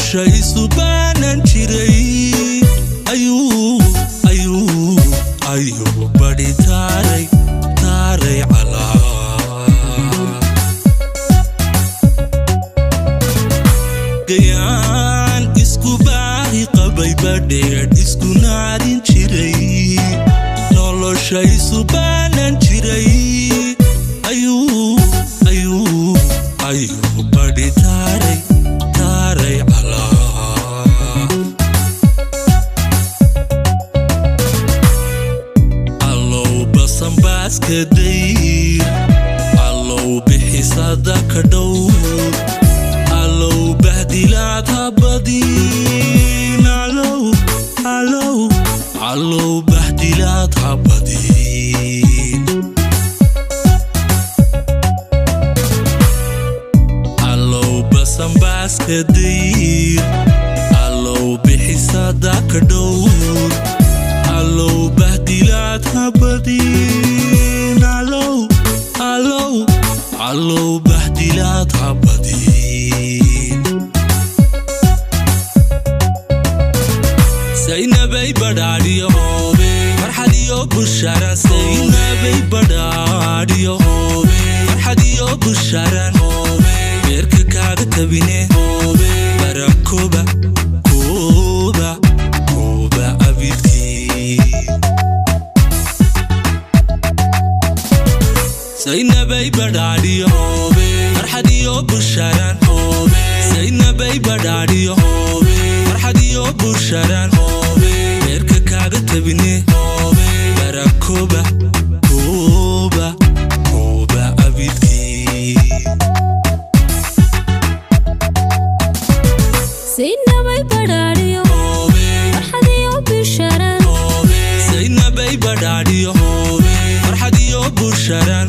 noloshay subaanan jiray ayuu bari taaray calaa gayaan isku baahi qabay badheedh isku naadin jiray noloshay subaanan jiray ayuu bari taaray calaa allow basanbaaska dayr allow bixisada ka dhow allow bahdilaad habadin allow bahdilaad habadin allow basanbaaska dayr allow bixisada ka dhow allow bahdilaad habadin allow bahdilaad habadin saynabay badhaadhiyo hoobe farxadiyo busharan saynabay badhaadhiyo hoobe farxadiyo busharan hoobe beerka kaaga tabine hoobe barakoba abidkii saynabay badhaadhiyo hoobe farxadiyo busharan hoobe saynabay badhaadhiyo hoobe farxadiyo busharan hoobe beerka kaaga tabine hoobe barakoba abidkii saynabay badhaadhiyo hoobe farxadiyo busharan hoobe saynabay badhaadhiyo hoobe farxadiyo busharan